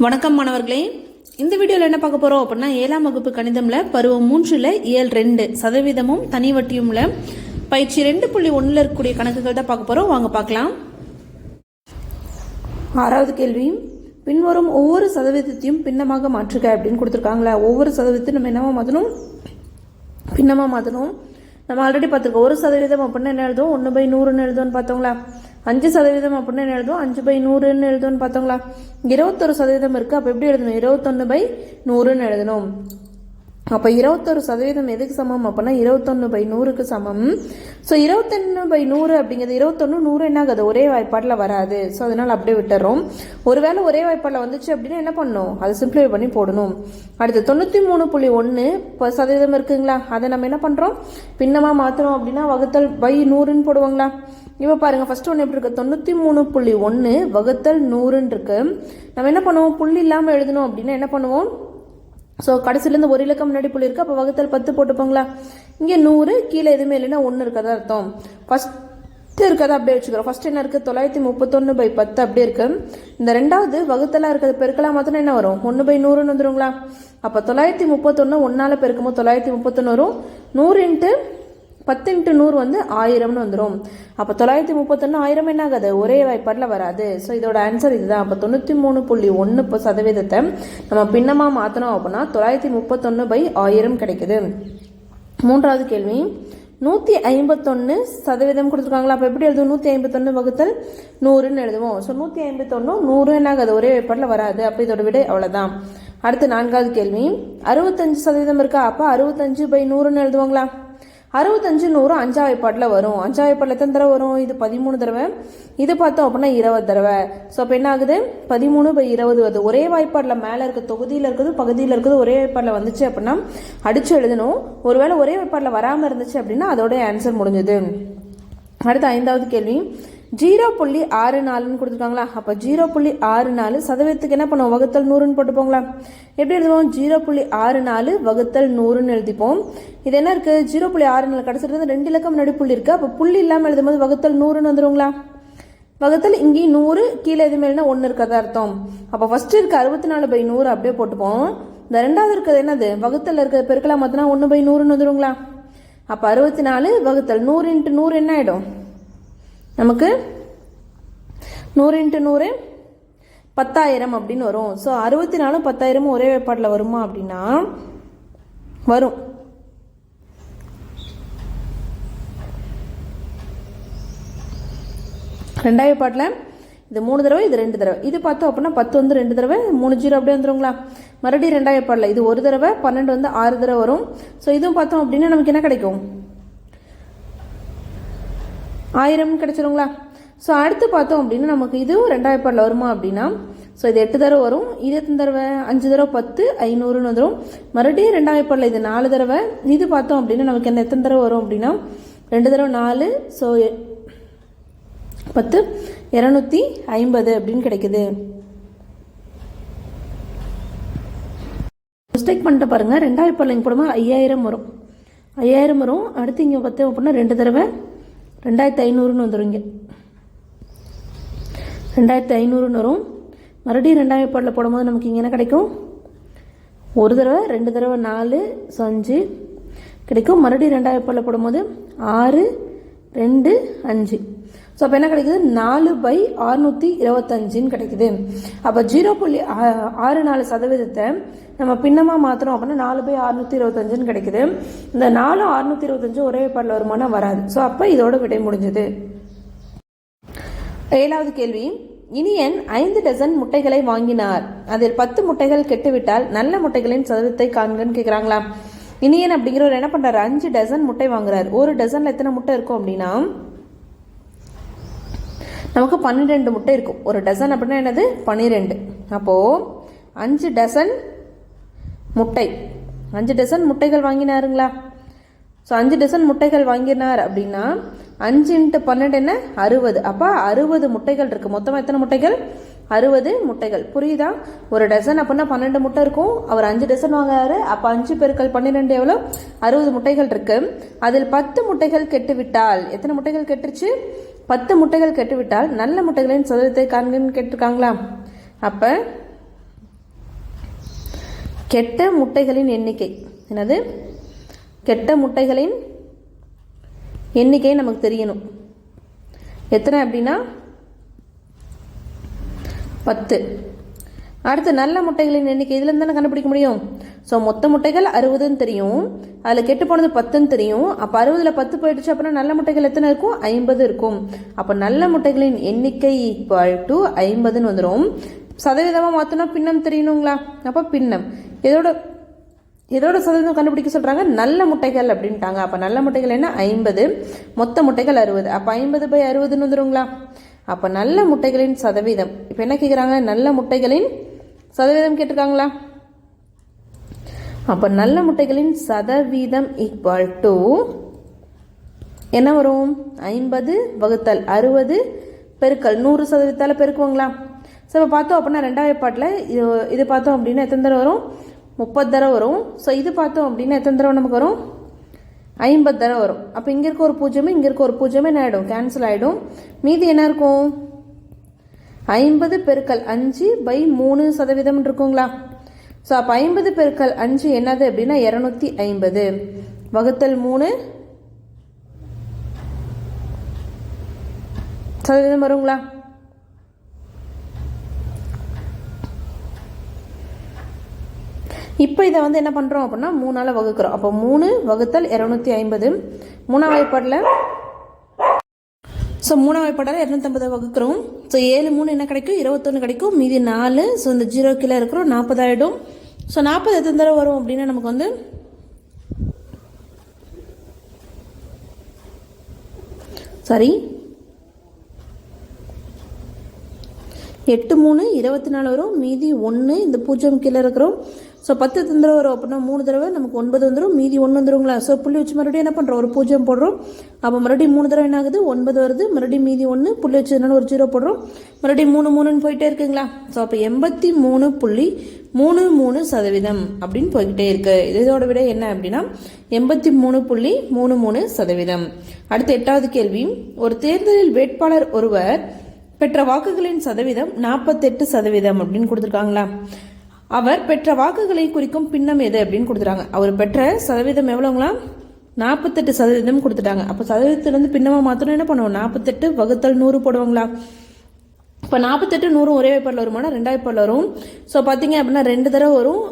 வணக்கம் மாணவர்களே, இந்த வீடியோவில் என்ன பார்க்க போகிறோம் அப்படின்னா 7ஆம் வகுப்பு கணிதம்ல பருவம் 3ல் இயல் 2 சதவீதமும் தனி வட்டியும்ல பயிற்சி 2.1 இருக்கக்கூடிய கணக்குகள் தான் பார்க்க போகிறோம். வாங்க பார்க்கலாம். 6வது கேள்வி, பின்வரும் ஒவ்வொரு சதவீதத்தையும் பின்னமாக மாற்றுக அப்படின்னு கொடுத்துருக்காங்களா. ஒவ்வொரு சதவீதத்தையும் நம்ம என்னவா மாற்றணும், பின்னமாக மாற்றணும். நம்ம ஆல்ரெடி பார்த்துருக்கோம். 1% அப்படின்னா என்ன எழுதுவோம், 1/100ன்னு எழுதுவோம்னு பார்த்தோங்களா. 5% அப்படின்னா என்ன எழுதுவோம், 5/100ன்னு எழுதுவோம்னு பார்த்தோங்களா. 21% இருக்குது. அப்போ எப்படி எழுதணும், 21/100ன்னு எழுதணும். அப்போ 21% எதுக்கு சமம் அப்படின்னா 21/100க்கு சமம். ஸோ 21/100 அப்படிங்கிறது 21 100 என்ன ஆகுது, ஒரே வாய்ப்பாட்டில் வராது. ஸோ அதனால் அப்படியே விட்டுறோம். ஒருவேளை ஒரே வாய்ப்பாட்டில் வந்துச்சு அப்படின்னா என்ன பண்ணணும், அதை சிம்பிளிஃபை பண்ணி போடணும். அடுத்து 93.1% இருக்குங்களா, அதை நம்ம என்ன பண்ணுறோம், பின்னமாக மாற்றணும் அப்படின்னா வகுத்தல் பை 100ன்னு போடுவாங்களா. இப்போ பாருங்கள், ஃபர்ஸ்ட் ஒன்று எப்படி இருக்குது, 93.1 வகுத்தல் 100ன்னு இருக்கு. நம்ம என்ன பண்ணுவோம், புள்ளி இல்லாமல் எழுதணும் அப்படின்னா என்ன பண்ணுவோம், ஸோ கடைசிலேருந்து ஒரு இலக்கம் முன்னாடி புள்ளி இருக்குது, அப்போ வகுத்தல் 10 போட்டுப்போங்களா. இங்கே 100 கீழே எதுவுமே இல்லைன்னா 1 இருக்கதா அர்த்தம். ஃபஸ்ட்டு இருக்கதா அப்படியே வச்சுக்கிறோம். ஃபஸ்ட் என்ன இருக்குது, 931/10 அப்படியே இருக்கு. இந்த ரெண்டாவது வகுத்தலாக இருக்கிறது பெருக்கலாம் மாத்திரம் என்ன வரும், 1/100ன்னு வந்துருங்களா. அப்போ 931 1ஆல் பெருக்கும்போது 931 வரும். 100 × 10 × 100 வந்து 1000ன்னு வந்துடும். அப்போ 931 1000 என்ன ஆகாது, ஒரே வாய்ப்பாட்டில் வராது. ஸோ இதோட ஆன்சர் இதுதான். அப்போ 93.1% நம்ம பின்னமாக மாற்றணும் அப்படின்னா 931/1000 கிடைக்குது. 3வது கேள்வி, 151% கொடுத்துருக்காங்களா. அப்போ எப்படி எழுதுவோம், 151 வகுத்தல் 100ன்னு எழுதுவோம். ஸோ 151 100 என்ன ஆகாது, ஒரே வாய்ப்பாட்டில் வராது. அப்போ இதோட விடை அவ்வளோதான். அடுத்து 4வது கேள்வி, 65% இருக்கா. அப்போ 65/100ன்னு எழுதுவாங்களா. 65 100 5ஆம் வாய்ப்பாட்டில் வரும். 5ஆம் வாய்ப்பாட்டில் எத்தனை தடவை வரும், இது 13 தடவை. இது பார்த்தோம் அப்படின்னா 20 தடவை. ஸோ அப்போ என்ன ஆகுது, 13/20 வருது. ஒரே வாய்ப்பாட்டில் மேலே இருக்க தொகுதியில் இருக்குது பகுதியில் இருக்குது ஒரே வாய்ப்பாட்டில் வந்துச்சு அப்படின்னா அடிச்சு எழுதணும். ஒருவேளை ஒரே வாய்ப்பாட்டில் வராமல் இருந்துச்சு அப்படின்னா அதோட ஆன்சர் முடிஞ்சது. அடுத்து 5வது கேள்வி, 0.64ன்னு கொடுத்துருக்காங்களா. அப்போ 0.64 சதவீதத்துக்கு என்ன பண்ணுவோம், வகுத்தல் 100ன்னு போட்டுப்போங்களா. எப்படி எழுதுவோம், 0.64 வகுத்தல் 100ன்னு எழுதிப்போம். இது என்ன இருக்குது, 0.64 கடைசிட்டு 2 இலக்கம் முன்னாடி புள்ளி இருக்குது. அப்போ புள்ளி இல்லாமல் எழுதும்போது வகுத்தல் 100ன்னு வந்துருங்களா. வகுத்தல் இங்கேயும் 100 கீழே எது மேலேனா 1 இருக்கதா அர்த்தம். அப்போ ஃபர்ஸ்ட் இருக்க 64/100 அப்படியே போட்டுப்போம். இந்த ரெண்டாவது இருக்கிறது என்னது, வகுத்தல் இருக்கிறது பெருக்கலாம் மாற்றினா 1/100ன்னு வந்துருங்களா. அப்போ 64 வகுத்தல் 100 × 100 என்ன ஆகிடும், நமக்கு 100 × 100 10,000 அப்படின்னு வரும். ஸோ 64 10,000 ஒரே வாய்ப்பாட்டில் வருமா அப்படின்னா வரும். ரெண்டாவது வாய்ப்பாட்டில் இது 3 தடவை, இது 2 தடவை. இது பார்த்தோம் அப்படின்னா 10 வந்து 2 தடவை, 3 0 அப்படியே வந்துருங்களா. மறுபடியும் 2ஆவது வாய்ப்பாட்டில் இது 1 தடவை, 12 வந்து 6 தடவை வரும். ஸோ இதுவும் பார்த்தோம் அப்படின்னா நமக்கு என்ன கிடைக்கும், 1000 கிடைச்சிருங்களா. ஸோ அடுத்து பார்த்தோம் அப்படின்னா நமக்கு இதுவும் 2ஆவது வாய்ப்பாட்டில் வருமா அப்படின்னா, ஸோ இது 8 தடவை வரும். இது எத்தனை தடவை, 5 தடவை 10 500ன்னு வந்துடும். மறுபடியும் 2ஆவது வாய்ப்பாட்டில் இது 4 தடவை. இது பார்த்தோம் அப்படின்னா நமக்கு என்ன எத்தனை தடவை வரும் அப்படின்னா 2 தடவை 4, ஸோ 10 250 அப்படின்னு கிடைக்குது. மிஸ்டேக் பண்ணிட்டு பாருங்க, 2ஆவது வாய்ப்பாட்டில் இங்கே போடும்போது 5000 வரும். 5000 வரும். அடுத்து இங்கே பார்த்தோம் அப்படின்னா 2 தடவை 2500ன்னு வந்துடும். இங்கே 2500ன்னு வரும். மறுபடியும் 2ஆவது வாய்ப்பாட்டில் போடும்போது நமக்கு இங்கே என்ன கிடைக்கும், 1 தடவை 2 தடவை 4 5 கிடைக்கும். மறுபடியும் 2ஆவது வாய்ப்பாட்டில் போடும்போது 6 2 5. ஸோ அப்போ என்ன கிடைக்குது, 4/625ன்னு கிடைக்குது. அப்போ 0.64% நம்ம பின்னமாக மாற்றணும் அப்படின்னா 4/625ன்னு கிடைக்குது. இந்த 4 625 ஒரே வாய்ப்பாட்டில் வருமானா வராது. ஸோ அப்போ இதோட விடை முடிஞ்சது. 7வது கேள்வி, இனியன் 5 டசன் முட்டைகளை வாங்கினார். அதில் 10 முட்டைகள் கெட்டுவிட்டால் நல்ல முட்டைகளின் சதவீதத்தை காண்கன்னு கேட்குறாங்களா. இனியன் அப்படிங்கிறவர் என்ன பண்ணுறாரு, 5 டசன் முட்டை வாங்குறாரு. ஒரு டசனில் எத்தனை முட்டை இருக்கும் அப்படின்னா நமக்கு 12 முட்டை இருக்கும். ஒரு டசன் அப்படின்னா என்னது, 12. அப்போது 5 டசன் முட்டை, 5 டசன் முட்டைகள் வாங்கினாருங்களா. ஸோ 5 டசன் முட்டைகள் வாங்கினார் அப்படின்னா 5 × 12 என்ன, 60. அப்போ 60 முட்டைகள் இருக்குது. மொத்தமாக எத்தனை முட்டைகள், 60 முட்டைகள். புரியுதா, ஒரு டசன் அப்படின்னா 12 முட்டை இருக்கும். அவர் 5 டசன் வாங்குறாரு. அப்போ 5 × 12 எவ்வளோ, 60 முட்டைகள் இருக்கு. அதில் 10 முட்டைகள் கெட்டுவிட்டால், எத்தனை முட்டைகள் கெட்டுருச்சு, 10 முட்டைகள் கெட்டுவிட்டால் நல்ல முட்டைகளின் சதவீதத்தை காண்கன்னு கேட்டிருக்காங்களா. அப்போ கெட்ட முட்டைகளின் எண்ணிக்கை என்னது? கெட்ட முட்டைகளின் எண்ணிக்கை நமக்கு தெரியணும். எத்தனை அப்படின்னா 10. அடுத்து நல்ல முட்டைகளின் எண்ணிக்கை இதில் தானே கண்டுபிடிக்க முடியும். ஸோ மொத்த முட்டைகள் 60ன்னு தெரியும், அதில் கெட்டு போனது 10ன்னு தெரியும். அப்போ 60ல் 10 போயிடுச்சு அப்படின்னா நல்ல முட்டைகள் எத்தனை இருக்கும்? 50 இருக்கும். அப்போ நல்ல முட்டைகளின் எண்ணிக்கை ஈக்குவல் டு 50ன்னு வந்துடும். சதவீதமாக மாற்றினா பின்னம் தெரியணுங்களா? அப்போ பின்னம் இதோட சதவீதம் கண்டுபிடிக்க சொல்கிறாங்க. நல்ல முட்டைகள் அப்படின்ட்டாங்க. அப்போ நல்ல முட்டைகள் என்ன? 50, மொத்த முட்டைகள் 60. அப்போ 50/60ன்னு வந்துடுங்களா? அப்போ நல்ல முட்டைகளின் சதவீதம். இப்போ என்ன கேட்குறாங்க? நல்ல முட்டைகளின் சதவீதம் கேட்டிருக்காங்களா? அப்போ நல்ல முட்டைகளின் சதவீதம் ஈக்குவல் டு என்ன வரும்? 50/60 பெருக்கல் 100% பெருக்குவாங்களா? ஸோ இப்போ பார்த்தோம் அப்படின்னா ரெண்டாவது பாட்டில் இது பார்த்தோம் அப்படின்னா எத்தனை தடவை வரும்? 30 தடவை வரும். ஸோ இது பார்த்தோம் அப்படின்னா எத்தனை தடவை நமக்கு வரும்? 50 தடவை வரும். அப்போ இங்கே இருக்க ஒரு பூஜ்ஜியமே இங்கே இருக்க ஒரு பூஜ்ஜியமே என்ன ஆகிடும்? கேன்சல் ஆகிடும். மீதி என்ன இருக்கும்? 50 பெருக்கல் 5/3% இருக்குங்களா? ஸோ அப்போ 50 பெருக்கல் 5 என்னது அப்படின்னா 250 வகுத்தல் 3% வருங்களா? இப்போ இதை வந்து என்ன பண்ணுறோம் அப்படின்னா 3ஆல் வகுக்கிறோம். அப்போ 3 வகுத்தல் 250 மூணாவது வாய்ப்பாடில். ஸோ மூணாவது வாய்ப்பாடால் 250 வகுக்கிறோம். ஸோ 7 3 என்ன கிடைக்கும்? 21 கிடைக்கும். மீதி 4. ஸோ இந்த 0 கீழே இருக்கிறோம் 40 ஆகிடும். ஸோ 40 எத்தனை தடவை வரும் அப்படின்னா நமக்கு வந்து சாரி 8 3 24 வரும். மீதி 1 இந்த 0 கீழே இருக்கிறோம். ஸோ 10 எத்தனை தடவை வரும் அப்படின்னா 3 தடவை நமக்கு 9 வந்துடும். மீதி 1 வந்துருங்களா? ஸோ புள்ளி வச்சு மறுபடியும் என்ன பண்ணுறோம்? ஒரு 0 போடுறோம். அப்போ மறுபடியும் 3 தடவை என்ன ஆகுது? 9 வருது. மறுபடியும் மீதி 1 புள்ளி வச்சதுனால ஒரு 0 போடுறோம். மறுபடியும் 3 3ன்னு போயிட்டே இருக்குங்களா? ஸோ அப்போ 83.33% அப்படின்னு போய்கிட்டே இருக்கு. இதோட விட என்ன அப்படின்னா 83.33%. அடுத்த 8வது கேள்வி. ஒரு தேர்தலில் வேட்பாளர் ஒருவர் பெற்ற வாக்குகளின் சதவீதம் 48% அப்படின்னு கொடுத்துருக்காங்களா? அவர் பெற்ற வாக்குகளை குறிக்கும் பின்னம் எது அப்படின்னு கொடுத்துட்டாங்க. அவர் பெற்ற சதவீதம் எவ்வளோங்களா? 48% கொடுத்துட்டாங்க. அப்போ சதவீதத்திலேருந்து பின்னமாக மாற்றணும் என்ன பண்ணுவோம்? 48 வகுத்தல் 100 போடுவாங்களா? இப்போ 48 100 ஒரே வாய்ப்பாடில் வருமானா? ரெண்டாவது வாய்ப்பாடில் வரும். ஸோ பார்த்தீங்க அப்படின்னா 2 தடவை வரும்.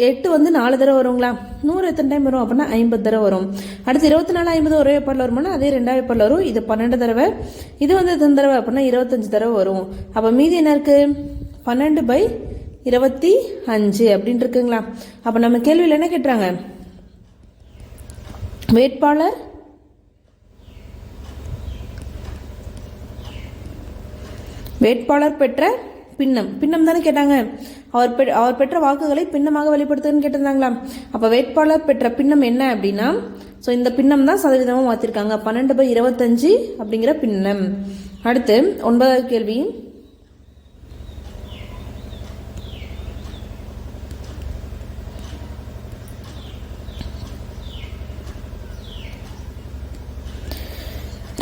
8 வந்து 4 தடவை வருங்களா? 100 எத்தனை டைம் வரும் அப்படின்னா 50 தடவை வரும். அடுத்து 24 50 ஒரே வாய்ப்பாடில் வருமானா? அதே ரெண்டாவது வாய்ப்பாடில் வரும். இது 12 தடவை. இது வந்து எத்தனை தடவை அப்படின்னா 25 தடவை வரும். அப்போ மீதி என்ன இருக்கு? 12/25 அப்படின்னு இருக்குங்களா? அப்போ நம்ம கேள்வியில் என்ன கேட்டுறாங்க? வேட்பாளர் பெற்ற பின்னம் தானே கேட்டாங்க. அவர் பெற்ற வாக்குகளை பின்னமாக வெளிப்படுத்துன்னு கேட்டிருந்தாங்களா? அப்போ வேட்பாளர் பெற்ற பின்னம் என்ன அப்படின்னா ஸோ இந்த பின்னம் தான் சதவீதமாக மாற்றிருக்காங்க. 12/25 அப்படிங்கிற பின்னம். அடுத்து 9வது கேள்வி.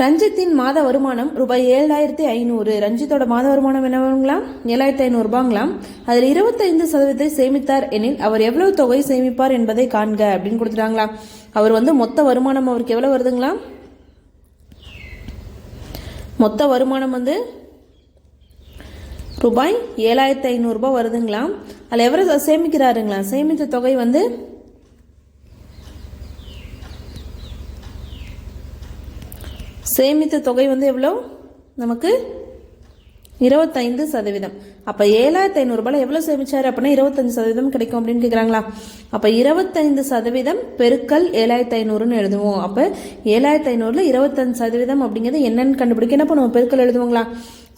ரஞ்சித்தின் மாத வருமானம் ரூபாய் 7500. ரஞ்சித்தோட மாத வருமானம் என்னவாங்களா? 7500 ரூபாங்களாம். அதில் 25% சேமித்தார் எனில் அவர் எவ்வளவு தொகை சேமிப்பார் என்பதை காண்க அப்படின்னு கொடுத்துட்டாங்களா? அவர் வந்து மொத்த வருமானம் அவருக்கு எவ்வளவு வருதுங்களா? மொத்த வருமானம் வந்து ரூபாய் 7500 ரூபாய் வருதுங்களா? அதில் எவ்வளவு சேமிக்கிறாருங்களா? சேமித்த தொகை வந்து எவ்வளோ நமக்கு? 25%. அப்போ 7500 ரூபாயில் எவ்வளோ சேமிச்சார் அப்படின்னா 25% கிடைக்கும் அப்படின்னு கேட்குறாங்களா? அப்போ 25% பெருக்கல் 7500ன்னு எழுதுவோம். அப்போ 7500ல் 25% அப்படிங்கிறது என்னன்னு கண்டுபிடிக்க என்ன பண்ணுவோம்? பெருக்கல் எழுதுவாங்களா?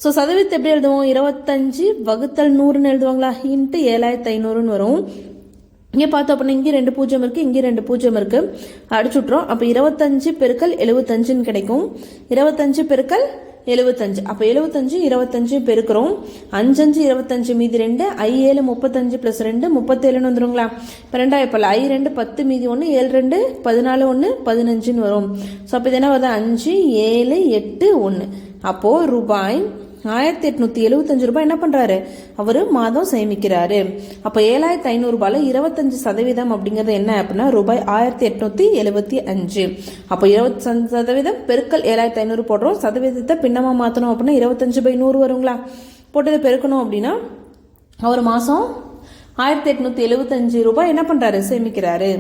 ஸோ சதவீதத்தை எப்படி எழுதுவோம்? 25 வகுத்தல் 100ன்னு எழுதுவாங்களா? இன்ட்டு 7500ன்னு வரும். இங்கே பார்த்தோம் அப்படின்னா இங்கே 2 0 இருக்குது, இங்கே 2 0 இருக்குது. அடிச்சுட்றோம். அப்போ 25 பெருக்கல் 75ன்னு கிடைக்கும். 25 பெருக்கல் 75. அப்போ 25 பெருக்கிறோம். 5 5 25 மீதி 2. I 7 35 + 2 37ன்னு வந்துருங்களா? இப்போ ரெண்டாவது இப்போ I 2 10 மீதி 1 7 2 14 1 15ன்னு வரும். ஸோ அப்போ இது என்ன வருது? 5 7 8 1. அப்போது ரூபாய் 1875 ரூபாய் என்ன பண்றாரு, அவரு மாதம் சேமிக்கிறாரு. அப்ப 7500 ரூபாயில 25% அப்படிங்கிறது என்ன அப்படின்னா ரூபாய் 1875. அப்ப 25% பெருக்கல் 7500 போடுறோம். சதவீதத்தை பின்னமா மாத்தணும் அப்படின்னா 25/100 வருங்களா. போட்டு இதை பெருக்கணும் அப்படின்னா அவர் மாசம் 1875 ரூபாய் என்ன பண்றாரு, சேமிக்கிறாரு.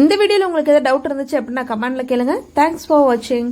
இந்த வீடியோல உங்களுக்கு ஏதாவது டவுட் இருந்துச்சு அப்படின்னா கமெண்ட்ல கேளுங்க. தேங்க்ஸ் ஃபார் வாட்சிங்.